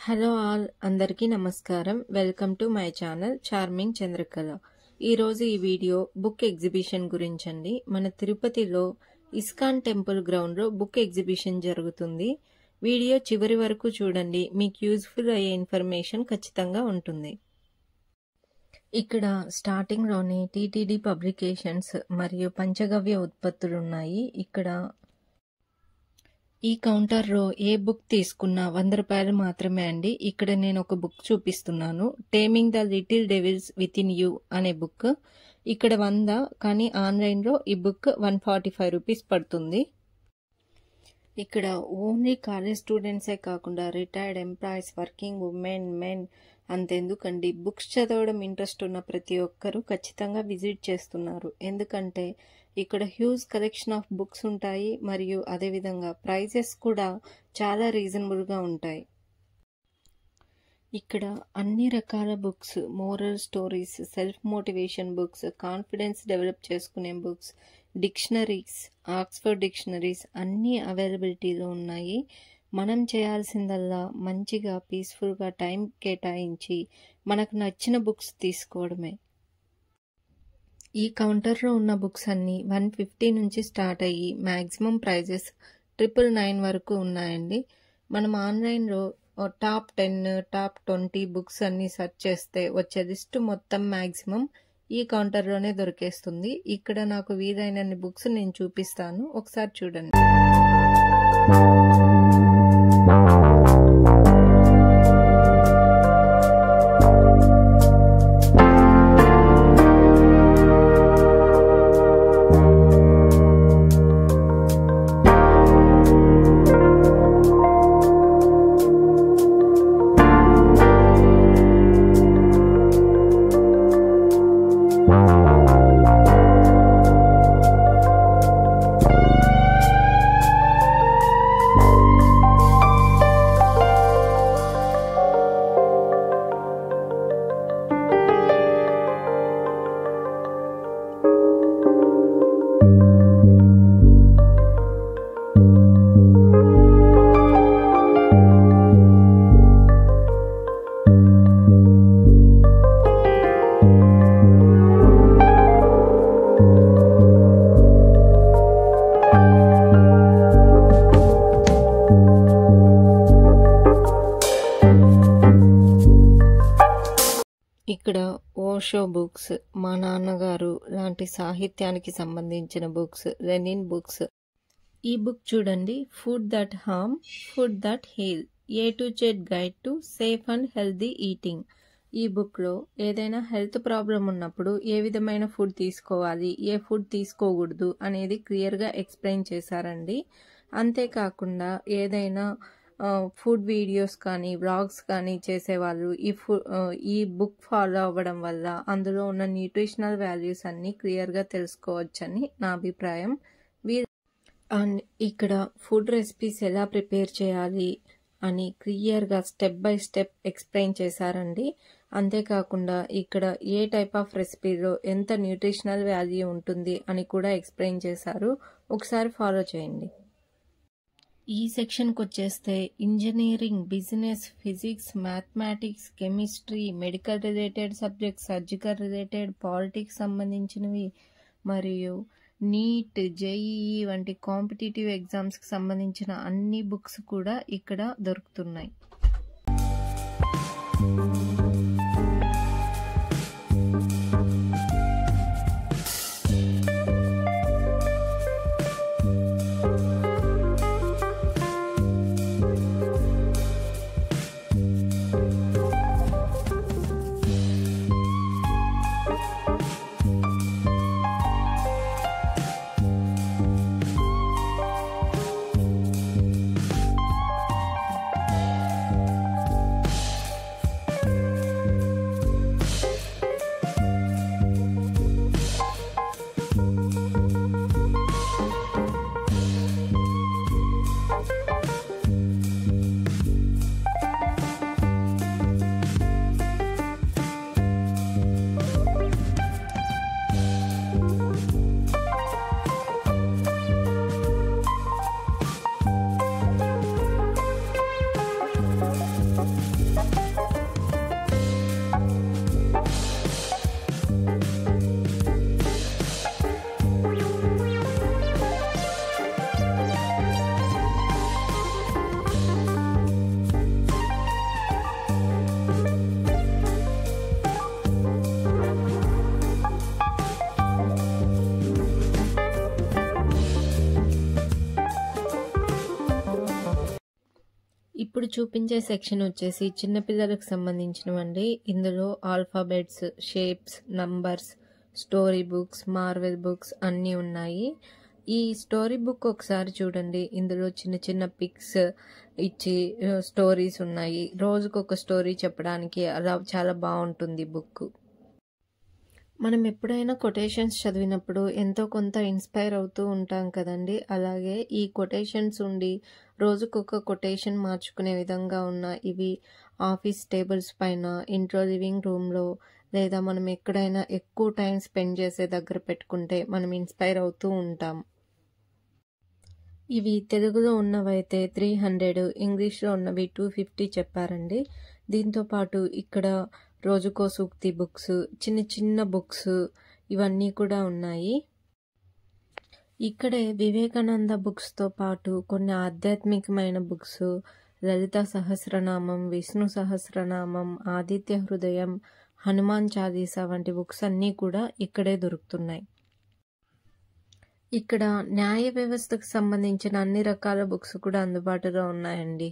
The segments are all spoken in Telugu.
హలో ఆల్ అందరికీ నమస్కారం. Welcome to my channel charming Chandrakala. ఈరోజు ఈ వీడియో బుక్ ఎగ్జిబిషన్ గురించండి. మన తిరుపతిలో ఇస్కాన్ టెంపుల్ గ్రౌండ్లో బుక్ ఎగ్జిబిషన్ జరుగుతుంది. వీడియో చివరి వరకు చూడండి, మీకు యూజ్ఫుల్ అయ్యే ఇన్ఫర్మేషన్ ఖచ్చితంగా ఉంటుంది. ఇక్కడ స్టార్టింగ్లోనే టీటీడీ పబ్లికేషన్స్ మరియు పంచగవ్య ఉత్పత్తులు ఉన్నాయి. ఇక్కడ ఈ కౌంటర్లో ఏ బుక్ తీసుకున్నా 100 రూపాయలు మాత్రమే అండి. ఇక్కడ నేను ఒక బుక్ చూపిస్తున్నాను, taming the little devils within you అనే బుక్. ఇక్కడ 100, కానీ ఆన్లైన్లో ఈ బుక్ 145 రూపీస్ పడుతుంది. ఇక్కడ ఓన్లీ కాలేజ్ స్టూడెంట్సే కాకుండా retired employees, working women, men, అంతెందుకండి, బుక్స్ చదవడం ఇంట్రెస్ట్ ఉన్న ప్రతి ఒక్కరూ ఖచ్చితంగా విజిట్ చేస్తున్నారు. ఎందుకంటే ఇక్కడ హ్యూజ్ కలెక్షన్ ఆఫ్ బుక్స్ ఉంటాయి మరియు అదేవిధంగా ప్రైజెస్ కూడా చాలా రీజనబుల్గా ఉంటాయి. ఇక్కడ అన్ని రకాల books, moral stories, self motivation books, confidence develop చేసుకునే బుక్స్, డిక్షనరీస్, ఆక్స్ఫర్డ్ డిక్షనరీస్ అన్నీ అవైలబిలిటీలో ఉన్నాయి. మనం చేయాల్సిందల్లా మంచిగా పీస్ఫుల్గా టైం కేటాయించి మనకు నచ్చిన బుక్స్ తీసుకోవడమే. ఈ కౌంటర్లో ఉన్న బుక్స్ అన్నీ 150 నుంచి స్టార్ట్ అయ్యి మ్యాక్సిమం ప్రైజెస్ 999 వరకు ఉన్నాయండి. మనం ఆన్లైన్లో టాప్ 10, టాప్ 20 బుక్స్ అన్నీ సెర్చ్ చేస్తే వచ్చే లిస్ట్ మొత్తం మ్యాక్సిమం ఈ కౌంటర్లోనే దొరికేస్తుంది. ఇక్కడ నాకు వీలైనన్ని బుక్స్ నేను చూపిస్తాను, ఒకసారి చూడండి. ఇక్కడ ఓషో బుక్స్, మా నాన్నగారు లాంటి సాహిత్యానికి సంబంధించిన బుక్స్, లెనిన్ బుక్స్. ఈ బుక్ చూడండి, food that harm, food that heal, A to Z guide to safe and healthy eating. ఈ బుక్లో ఏదైనా హెల్త్ ప్రాబ్లం ఉన్నప్పుడు ఏ విధమైన ఫుడ్ తీసుకోవాలి, ఏ ఫుడ్ తీసుకోకూడదు అనేది క్లియర్గా ఎక్స్ప్లెయిన్ చేశారండి. అంతేకాకుండా ఏదైనా ఫుడ్ వీడియోస్ కానీ వ్లాగ్స్ కానీ చేసేవాళ్ళు ఈ బుక్ ఫాలో అవ్వడం వల్ల అందులో ఉన్న న్యూట్రిషనల్ వాల్యూస్ అన్నీ క్లియర్గా తెలుసుకోవచ్చని నా అభిప్రాయం. అండ్ ఇక్కడ ఫుడ్ రెసిపీస్ ఎలా ప్రిపేర్ చేయాలి అని క్లియర్గా స్టెప్ బై స్టెప్ ఎక్స్ప్లెయిన్ చేశారండి. అంతేకాకుండా ఇక్కడ ఏ టైప్ ఆఫ్ రెసిపీలో ఎంత న్యూట్రిషనల్ వాల్యూ ఉంటుంది అని కూడా ఎక్స్ప్లెయిన్ చేశారు, ఒకసారి ఫాలో చేయండి. ఈ సెక్షన్కి వచ్చేస్తే engineering, business, physics, mathematics, chemistry, medical related subjects, surgical related, politics సంబంధించినవి మరియు నీట్, జేఈఈ వంటి కాంపిటేటివ్ ఎగ్జామ్స్కి సంబంధించిన అన్ని బుక్స్ కూడా ఇక్కడ దొరుకుతున్నాయి. చూపించే సెక్షన్ వచ్చేసి చిన్నపిల్లలకు సంబంధించినవండి. ఇందులో alphabets, shapes, numbers, story books, Marvel books అన్నీ ఉన్నాయి. ఈ స్టోరీ బుక్ ఒకసారి చూడండి. ఇందులో చిన్న చిన్న పిక్స్ ఇచ్చి స్టోరీస్ ఉన్నాయి. రోజుకొక స్టోరీ చెప్పడానికి అలా చాలా బాగుంటుంది బుక్. మనం ఎప్పుడైనా కొటేషన్స్ చదివినప్పుడు ఎంతో కొంత ఇన్స్పైర్ అవుతూ ఉంటాం కదండి. అలాగే ఈ కొటేషన్స్ ఉండి రోజుకొక కొటేషన్ మార్చుకునే విధంగా ఉన్న ఇవి ఆఫీస్ టేబుల్స్ పైన, ఇంట్లో లివింగ్ రూమ్లో, లేదా మనం ఎక్కడైనా ఎక్కువ టైం స్పెండ్ చేసే దగ్గర పెట్టుకుంటే మనం ఇన్స్పైర్ అవుతూ ఉంటాం. ఇవి తెలుగులో ఉన్నవైతే 300, ఇంగ్లీష్లో ఉన్నవి 250 చెప్పారండి. దీంతోపాటు ఇక్కడ రోజుకో సూక్తి బుక్స్, చిన్న చిన్న బుక్స్ ఇవన్నీ కూడా ఉన్నాయి. ఇక్కడే వివేకానంద బుక్స్తో పాటు కొన్ని ఆధ్యాత్మికమైన బుక్స్, లలిత సహస్రనామం, విష్ణు సహస్రనామం, ఆదిత్య హృదయం, హనుమాన్ చాలీసా వంటి బుక్స్ అన్నీ కూడా ఇక్కడే దొరుకుతున్నాయి. ఇక్కడ న్యాయ వ్యవస్థకు సంబంధించిన అన్ని రకాల బుక్స్ కూడా అందుబాటులో ఉన్నాయండి.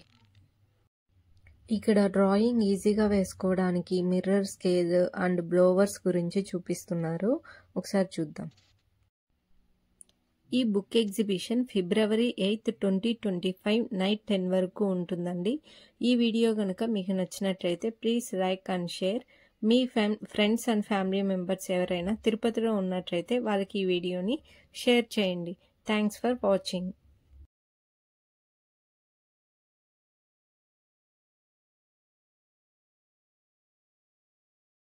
ఇక్కడ డ్రాయింగ్ ఈజీగా వేసుకోవడానికి మిర్రర్, స్కేల్ అండ్ బ్లోవర్స్ గురించి చూపిస్తున్నారు. ఒకసారి చూద్దాం. ఈ బుక్ ఎగ్జిబిషన్ ఫిబ్రవరి 8, 2025 నైట్ 10 వరకు ఉంటుందండి. ఈ వీడియో కనుక మీకు నచ్చినట్లయితే please like and share. Me friends and family members ఎవరైనా తిరుపతిలో ఉన్నట్లయితే వాళ్ళకి ఈ వీడియోని షేర్ చేయండి. Thanks for watching.